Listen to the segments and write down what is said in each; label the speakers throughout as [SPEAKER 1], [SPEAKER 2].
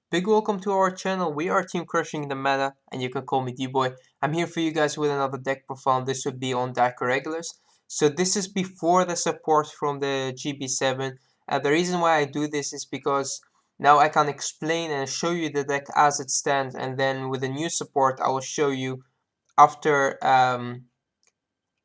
[SPEAKER 1] Big welcome to our channel. We are Team Crushing the Meta, and you can call me D-Boy. I'm here for you guys with another deck profile. This would be on deck Irregulars. So this is before the support from the GB7. The reason why I do this is because now I can explain and show you the deck as it stands, and then with the new support, I will show you after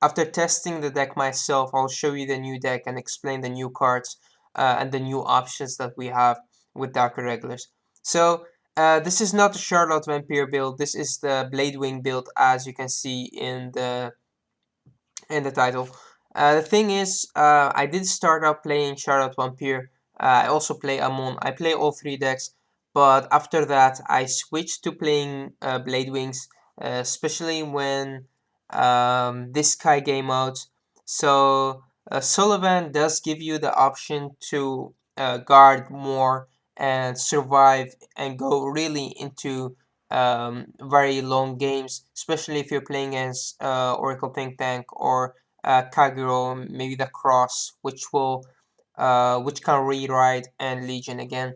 [SPEAKER 1] after testing the deck myself. I'll show you the new deck and explain the new cards and the new options that we have with Dark Irregulars. So this is not the Charlotte Vampire build. This is the Bladewing build, as you can see in the title. The thing is, I did start out playing Charlotte Vampire. I also play Amon. I play all three decks, but after that, I switched to playing Bladewings, especially when this guy came out. So Sullivan does give you the option to guard more and survive and go really into very long games, especially if you're playing as Oracle Think Tank or Kagero, maybe the Cross, which can rewrite and Legion again.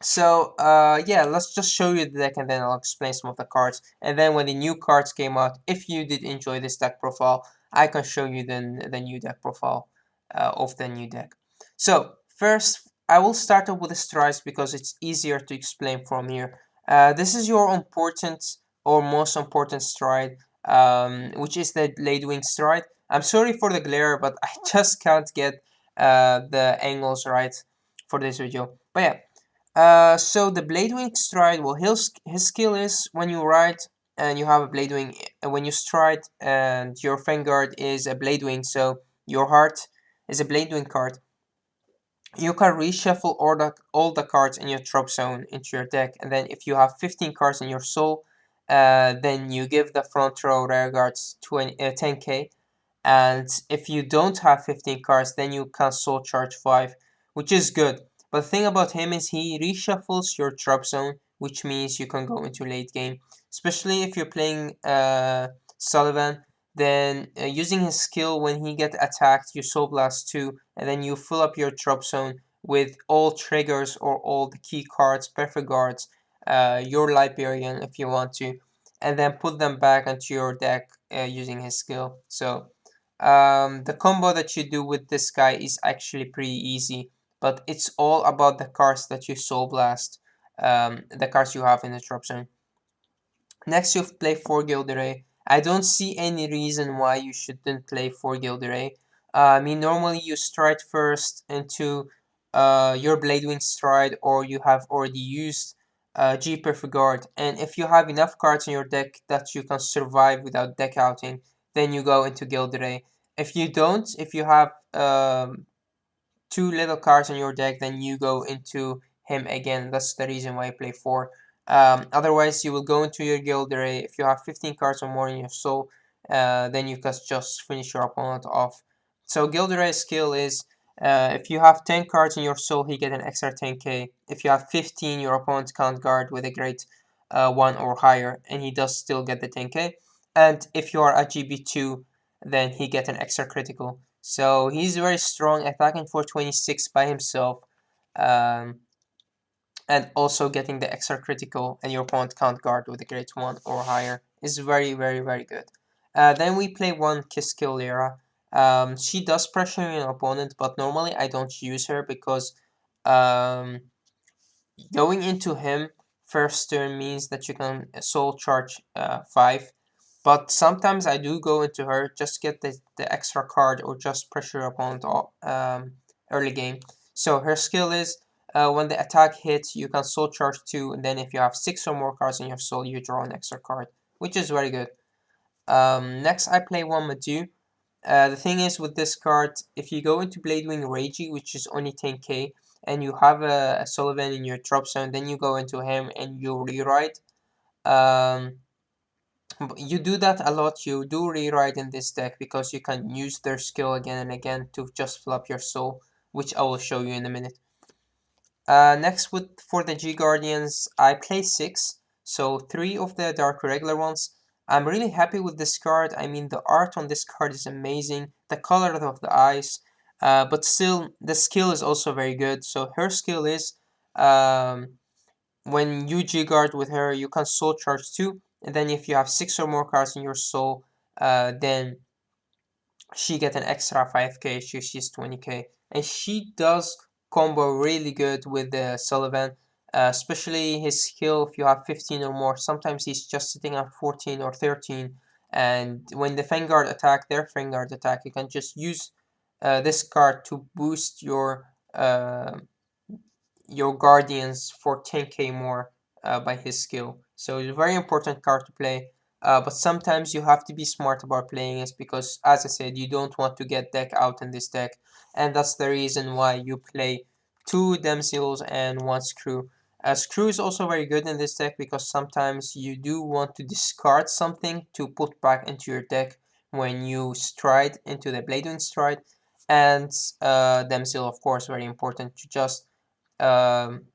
[SPEAKER 1] So yeah, let's just show you the deck and then I'll explain some of the cards. And then when the new cards came out, if you did enjoy this deck profile, I can show you the new deck profile of the new deck. So first, I will start off with the strides because it's easier to explain from here. This is your important or most important stride, which is the Blade Wing stride. I'm sorry for the glare, but I just can't get the angles right for this video. But yeah. So the Bladewing stride, well, his skill is when you ride and you have a Bladewing, when you stride and your Vanguard is a Bladewing, so your heart is a Bladewing card. You can reshuffle all the cards in your drop zone into your deck, and then if you have 15 cards in your soul, then you give the front row rare guards 10k, and if you don't have 15 cards, then you can soul charge 5, which is good. But the thing about him is he reshuffles your drop zone, which means you can go into late game, especially if you're playing Sullivan. Then using his skill, when he gets attacked, you soul blast 2, and then you fill up your drop zone with all triggers or all the key cards, perfect guards, your Librarian if you want to, and then put them back into your deck using his skill. So the combo that you do with this guy is actually pretty easy, but it's all about the cards that you soul blast, the cards you have in the drop zone. Next, you play 4 Gilderay. I don't see any reason why you shouldn't play 4 Gilderay. I mean, normally you stride first into your Bladewing stride, or you have already used G Perfect Guard. And if you have enough cards in your deck that you can survive without deck outing, then you go into Gilderay. If you don't, if you have 2 little cards in your deck, then you go into him again. That's the reason why I play 4. Otherwise, you will go into your Gilderay. If you have 15 cards or more in your soul, then you can just finish your opponent off. So Gilderay's skill is if you have 10 cards in your soul, he get an extra 10k. If you have 15, your opponent can't guard with a grade 1 or higher, and he does still get the 10k. And if you are a GB2, then he get an extra critical. So he's very strong, attacking for 26 by himself. Um, and also getting the extra critical and your opponent can't guard with a grade 1 or higher is very, very, very good. Then we play one Kiss Kill Lyra. She does pressure an opponent, but normally I don't use her because um, going into him first turn means that you can soul charge 5. But sometimes I do go into her, just get the extra card or just pressure your opponent early game. So her skill is when the attack hits, you can soul charge 2, and then if you have 6 or more cards in your soul, you draw an extra card, which is very good. Next, I play one Madu. The thing is with this card, if you go into Bladewing Reiji, which is only 10k, and you have a Sullivan in your drop zone, then you go into him and you rewrite. You do that a lot. You do rewrite in this deck because you can use their skill again and again to just fill up your soul, which I will show you in a minute. Next, for the G Guardians, I play 6, so 3 of the Dark Regular ones. I'm really happy with this card. I mean, the art on this card is amazing, the color of the eyes, but still, the skill is also very good. So her skill is, um, when you G-guard with her, you can soul charge too. And then if you have 6 or more cards in your soul, then she get an extra 5k, she's 20k. And she does combo really good with the Sullivan, especially his skill if you have 15 or more. Sometimes he's just sitting at 14 or 13. And when the Vanguard attack, their Vanguard attack, you can just use this card to boost your guardians for 10k more by his skill. So it's a very important card to play. But sometimes you have to be smart about playing it because, as I said, you don't want to get deck out in this deck. And that's the reason why you play 2 Damsels and 1 Screw. Screw is also very good in this deck because sometimes you do want to discard something to put back into your deck when you stride into the Bladewing Stride. And Damsel, of course, very important to just um,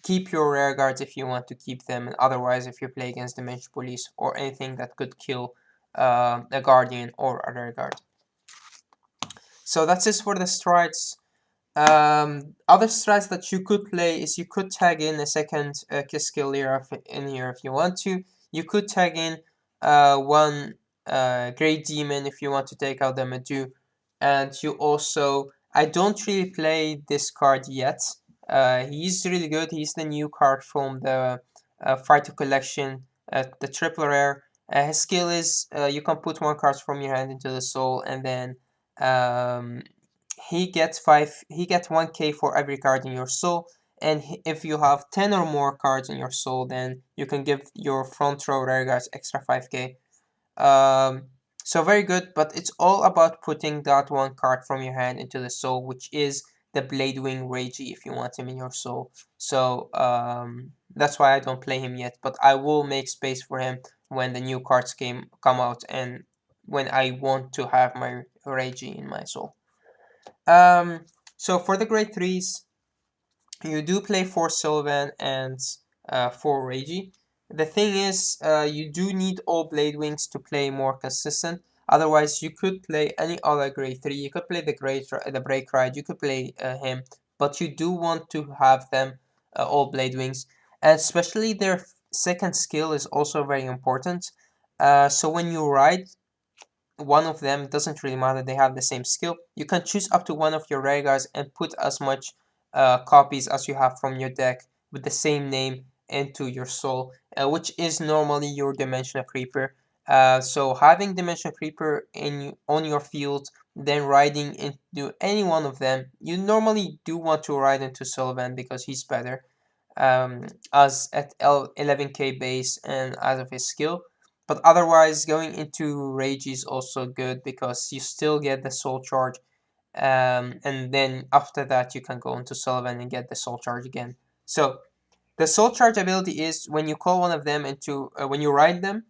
[SPEAKER 1] keep your rare guards if you want to keep them, and otherwise if you play against Dimension Police or anything that could kill a Guardian or a rare guard. So that's it for the strides. Other strats that you could play is you could tag in a second Kiss Kill Lyra in here if you want to. You could tag in one Great Demon if you want to take out the Medu. And you also, I don't really play this card yet. He's really good. He's the new card from the Fighter Collection, the triple rare. His skill is you can put 1 card from your hand into the soul, and then um, he gets 1k for every card in your soul, and if you have 10 or more cards in your soul, then you can give your front row rare guys extra 5k. So very good, but it's all about putting that 1 card from your hand into the soul, which is the Bladewing Ragey if you want him in your soul. So that's why I don't play him yet, but I will make space for him when the new cards come out and when I want to have my Ragey in my soul. So for the grade 3s, you do play 4 Sullivan and 4 Ragey. The thing is, you do need all Blade Wings to play more consistent. Otherwise, you could play any other grade 3. You could play the Break Ride. You could play him, but you do want to have them all Blade Wings, and especially their second skill is also very important. So when you ride one of them, doesn't really matter, they have the same skill. You can choose up to 1 of your rare guards and put as much copies as you have from your deck with the same name into your soul, which is normally your Dimensional Creeper. So having Dimensional Creeper on your field, then riding into any one of them, you normally do want to ride into Sullivan because he's better as at 11k base and as of his skill. But otherwise, going into Rage is also good because you still get the soul charge. And then after that, you can go into Sullivan and get the soul charge again. So the soul charge ability is when you call one of them into, when you ride them,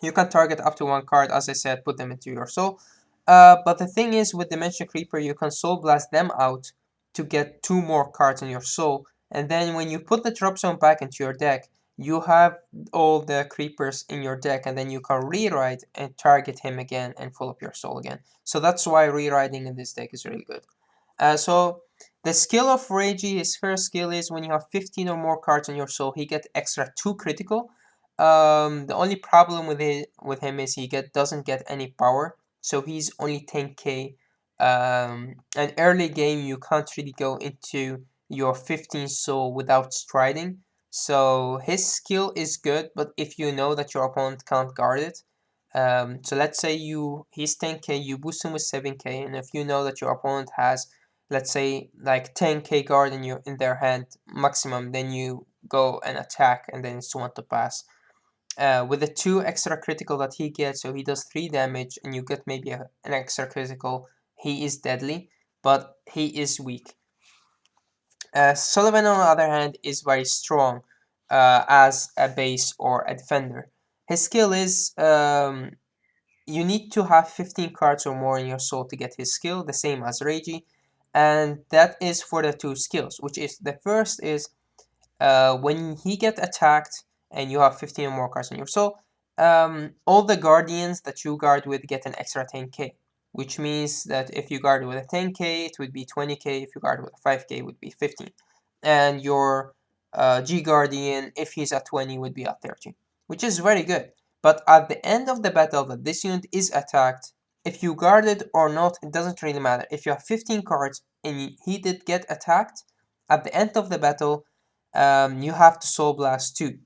[SPEAKER 1] you can target up to 1 card, as I said, put them into your soul. But the thing is, with Dimension Creeper, you can Soul Blast them out to get 2 more cards in your soul. And then when you put the drop zone back into your deck, you have all the creepers in your deck, and then you can rewrite and target him again and fill up your soul again. So that's why rewriting in this deck is really good. So the skill of Reiji, his first skill is when you have 15 or more cards in your soul, he gets extra 2 critical. The only problem with him is he doesn't get any power, so he's only 10k. An early game you can't really go into your 15 soul without striding. So his skill is good, but if you know that your opponent can't guard it, so let's say he's 10k, you boost him with 7k, and if you know that your opponent has, let's say, like 10k guard in their hand maximum, then you go and attack, and then it's 1 to pass. With the 2 extra critical that he gets, so he does 3 damage, and you get maybe an extra critical, he is deadly, but he is weak. Sullivan, on the other hand, is very strong as a base or a defender. His skill is you need to have 15 cards or more in your soul to get his skill, the same as Reiji, and that is for the 2 skills, which is the first is when he gets attacked and you have 15 or more cards in your soul, all the guardians that you guard with get an extra 10k, which means that if you guard with a 10k, it would be 20k. If you guard with a 5k, it would be 15. And your G Guardian, if he's at 20, would be at 30, which is very good. But at the end of the battle that this unit is attacked, if you guard it or not, it doesn't really matter. If you have 15 cards and he did get attacked, at the end of the battle, you have to Soul Blast 2.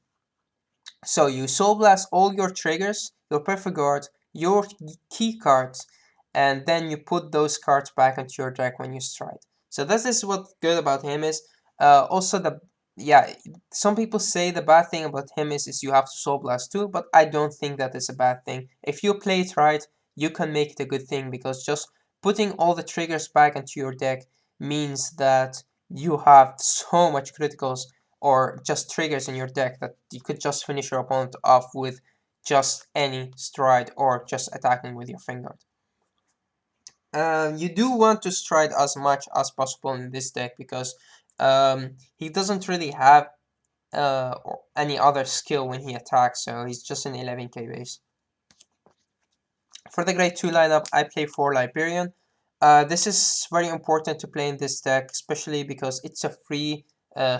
[SPEAKER 1] So you Soul Blast all your triggers, your Perfect Guard, your key cards, and then you put those cards back into your deck when you stride. So this is what's good about him is. Also yeah, some people say the bad thing about him is you have to Soul Blast too, but I don't think that is a bad thing. If you play it right, you can make it a good thing, because just putting all the triggers back into your deck means that you have so much criticals or just triggers in your deck that you could just finish your opponent off with just any stride or just attacking with your finger. You do want to stride as much as possible in this deck, because he doesn't really have any other skill when he attacks, so he's just an 11k base. For the grade 2 lineup, I play 4 Librarian. This is very important to play in this deck, especially because it's a free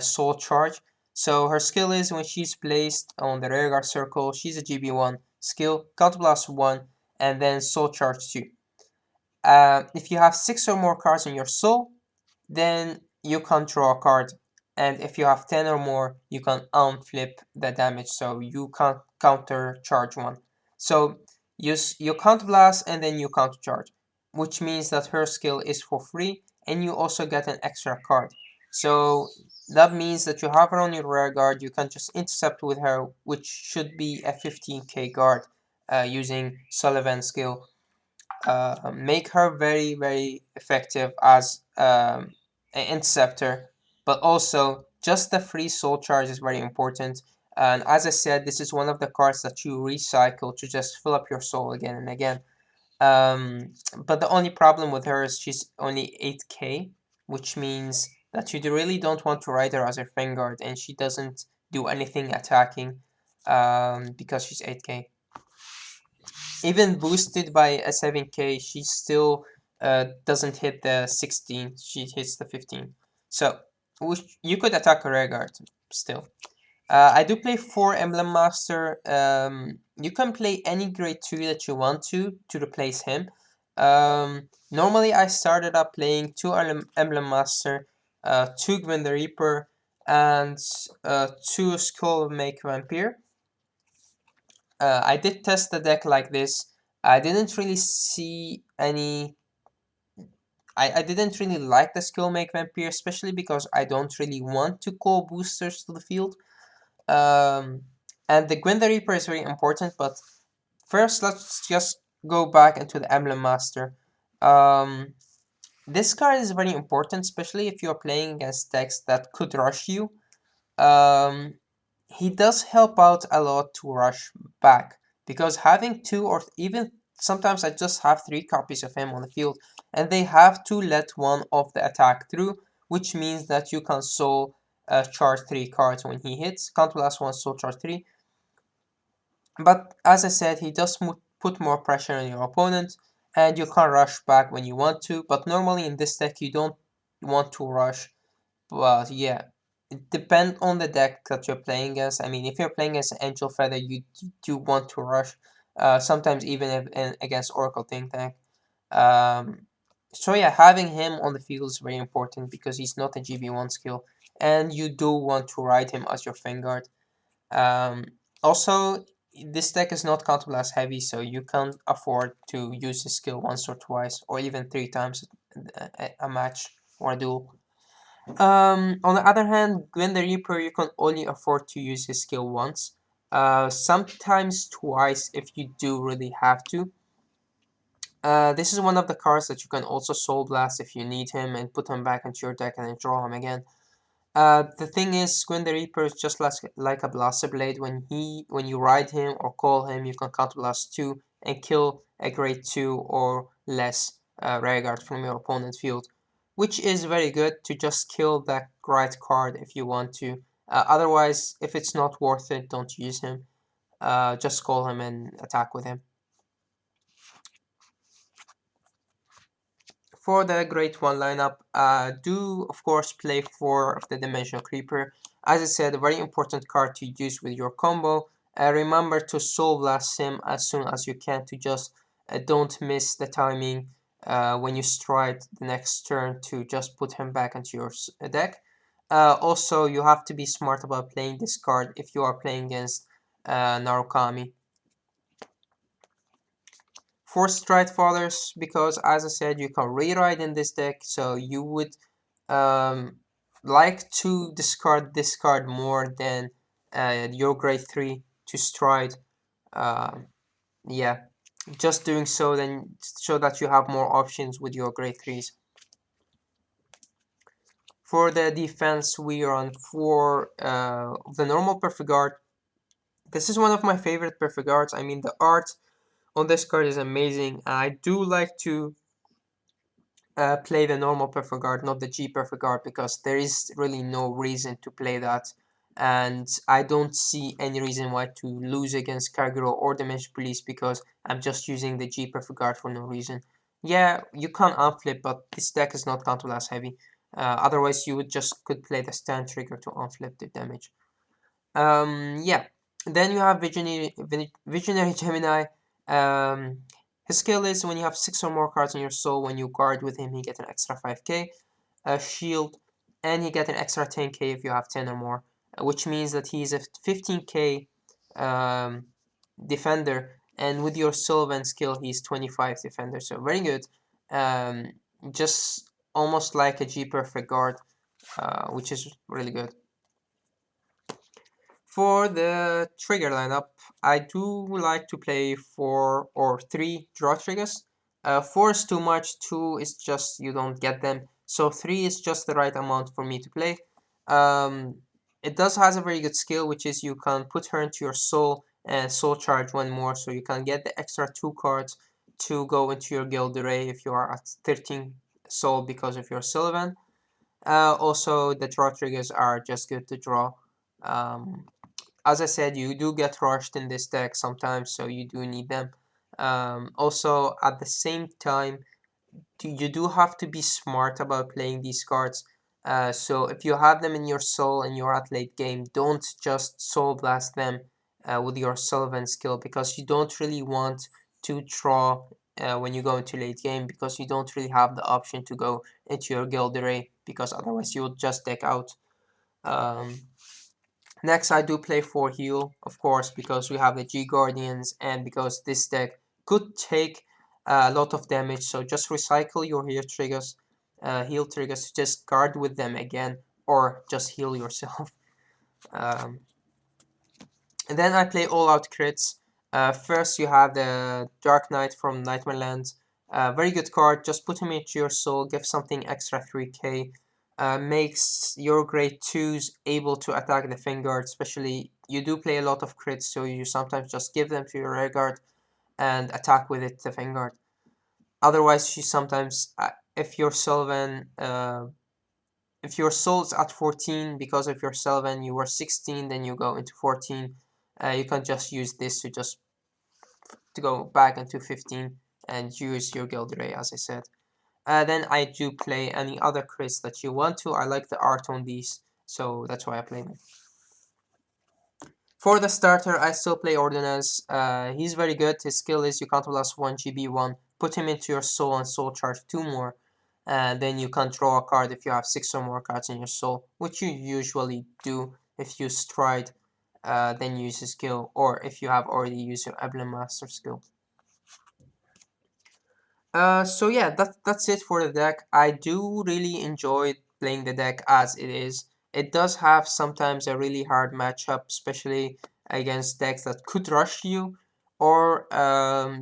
[SPEAKER 1] soul charge. So her skill is, when she's placed on the rearguard circle, she's a GB1 skill, Counterblast 1, and then soul charge 2. If you have 6 or more cards in your soul, then you can draw a card. And if you have 10 or more, you can unflip the damage, so you can counter charge 1. So you counter blast and then you counter charge, which means that her skill is for free, and you also get an extra card. So that means that you have her on your rear guard, you can just intercept with her, which should be a 15k guard using Sullivan skill. Make her very, very effective as an interceptor, but also just the free soul charge is very important. And as I said, this is one of the cards that you recycle to just fill up your soul again and again. But the only problem with her is she's only 8k, which means that you really don't want to ride her as her Vanguard, and she doesn't do anything attacking because she's 8k. Even boosted by a 7k, she still doesn't hit the 16, she hits the 15. So you could attack a rear guard still. I do play 4 Emblem Master. You can play any grade 2 that you want to replace him. Normally I started up playing 2 Emblem Master, 2 Gwen the Reaper, and 2 Skullmake Vampire. I did test the deck like this. I didn't really see any... I didn't really like the Skullmake Vampire, especially because I don't really want to call boosters to the field. And the Gwen the Reaper is very important, but first let's just go back into the Emblem Master. This card is very important, especially if you're playing against decks that could rush you. He does help out a lot to rush back, because having 2 or even sometimes I just have 3 copies of him on the field, and they have to let one of the attack through, which means that you can soul charge 3 cards when he hits, counterblast 1, soul charge 3. But as I said, he does put more pressure on your opponent, and you can rush back when you want to, but normally in this deck you don't want to rush. But yeah, it depends on the deck that you're playing against. I mean, if you're playing against Angel Feather, you do want to rush. Sometimes even if against Oracle Think Tank. So yeah, having him on the field is very important, because he's not a GB1 skill, and you do want to ride him as your Vanguard. Also, this deck is not counterblast heavy, so you can afford to use his skill once or twice, or even 3 times a match or a duel. On the other hand, Gwen the Reaper, you can only afford to use his skill once. Sometimes twice if you do really have to. This is one of the cards that you can also Soul Blast if you need him and put him back into your deck and then draw him again. The thing is, Gwen the Reaper is just like a Blaster Blade. When you ride him or call him, you can counterblast 2 and kill a grade 2 or less rearguard from your opponent's field, which is very good to just kill that right card if you want to. Otherwise, if it's not worth it, don't use him. Just call him and attack with him. For the grade 1 lineup, do of course play 4 of the Dimensional Creeper. As I said, a very important card to use with your combo. Remember to Soul Blast him as soon as you can to just don't miss the timing when you stride the next turn to just put him back into your deck. Also, you have to be smart about playing this card if you are playing against Narukami. 4 Stride Fathers, because as I said, you can rewrite in this deck, so you would um, like to discard this card more than your grade 3 to Stride. Yeah, just doing so then so that you have more options with your grade 3s. For the defense, we are on 4 the normal Perfect Guard. This is one of my favorite Perfect Guards. I mean, the art on this card is amazing. I do like to play the normal Perfect Guard, not the G Perfect Guard, because there is really no reason to play that. And I don't see any reason why to lose against Kagero or Dimension Police because I'm just using the G Perfect Guard for no reason. Yeah, you can unflip, but this deck is not counterblast heavy. Otherwise, you would just could play the stand trigger to unflip the damage. Yeah. Then you have Visionary Gemini. Um, his skill is when you have 6 or more cards in your soul, when you guard with him, he gets an extra 5k, a shield, and he gets an extra 10k if you have 10 or more, which means that he's a 15k um, defender, and with your Sullivan skill, he's 25 defender, so very good. Um, just almost like a G Perfect Guard, which is really good. For the trigger lineup, I do like to play 4 or 3 draw triggers. 4 is too much, 2 is just you don't get them, so 3 is just the right amount for me to play. It does has a very good skill, which is you can put her into your soul and soul charge 1 more, so you can get the extra 2 cards to go into your guild array if you are at 13 soul because of your Sullivan. Also, the draw triggers are just good to draw. As I said, you do get rushed in this deck sometimes, so you do need them. Also, at the same time, you do have to be smart about playing these cards. So if you have them in your soul and you're at late game, don't just soul blast them with your Sullivan skill because you don't really want to draw when you go into late game because you don't really have the option to go into your guild array because otherwise you will just deck out. Um, Next, I do play 4 heal, of course, because we have the G Guardians and because this deck could take a lot of damage. So just recycle your heal triggers to just guard with them again, or just heal yourself. Um, and then I play all out crits. First, you have the Dark Knight from Nightmare Land. Very good card. Just put him into your soul, give something extra 3k. Makes your grade 2s able to attack the Vanguard, especially you do play a lot of crits, so you sometimes just give them to your rear guard and attack with it the Vanguard. Otherwise, you sometimes, if your Sullivan, if your soul's at 14 because of your Sullivan, you were 16, then you go into 14. You can just use this to just to go back into 15 and use your guild array, as I said. Then I do play any other crits that you want to. I like the art on these, so that's why I play them. For the starter, I still play Ordinance. He's very good. His skill is you counterblast 1 GB1, put him into your soul and soul charge 2 more. And then you can draw a card if you have 6 or more cards in your soul, which you usually do if you stride, then use his skill, or if you have already used your Emblem Master skill. So yeah, that's it for the deck. I do really enjoy playing the deck as it is. It does have sometimes a really hard matchup, especially against decks that could rush you, or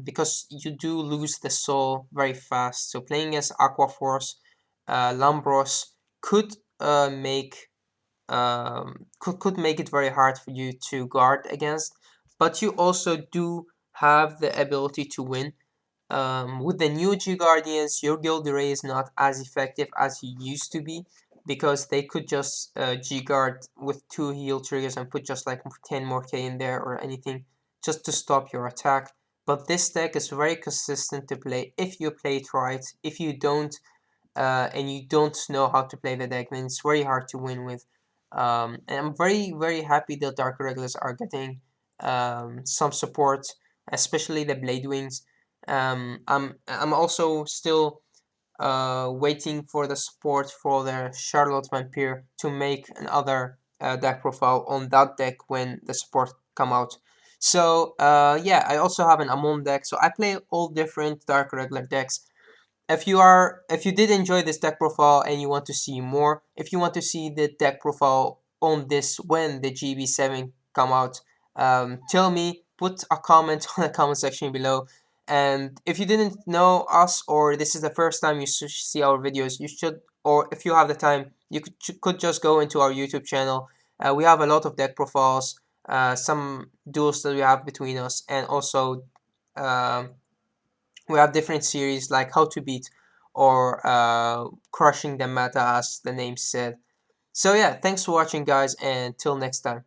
[SPEAKER 1] because you do lose the soul very fast. So playing against Aqua Force, Lambros could could make it very hard for you to guard against, but you also do have the ability to win. With the new G Guardians, your guild array is not as effective as he used to be because they could just G Guard with 2 heal triggers and put just like 10 more K in there or anything just to stop your attack. But this deck is very consistent to play if you play it right. If you don't and you don't know how to play the deck, then it's very hard to win with. And I'm very happy the Dark Regulars are getting some support, especially the Blade Wings. I'm also still waiting for the support for the Charlotte Vampire to make another deck profile on that deck when the support come out. So yeah, I also have an Amon deck, so I play all different Dark Regular decks. If you did enjoy this deck profile and you want to see more, if you want to see the deck profile on this when the GB7 come out, tell me, put a comment on the comment section below. And if you didn't know us, or this is the first time you see our videos, you should, or if you have the time, you could just go into our YouTube channel. We have a lot of deck profiles, some duels that we have between us, and also um, we have different series like How to Beat or Crushing the Meta, as the name said. So yeah, thanks for watching, guys, and till next time.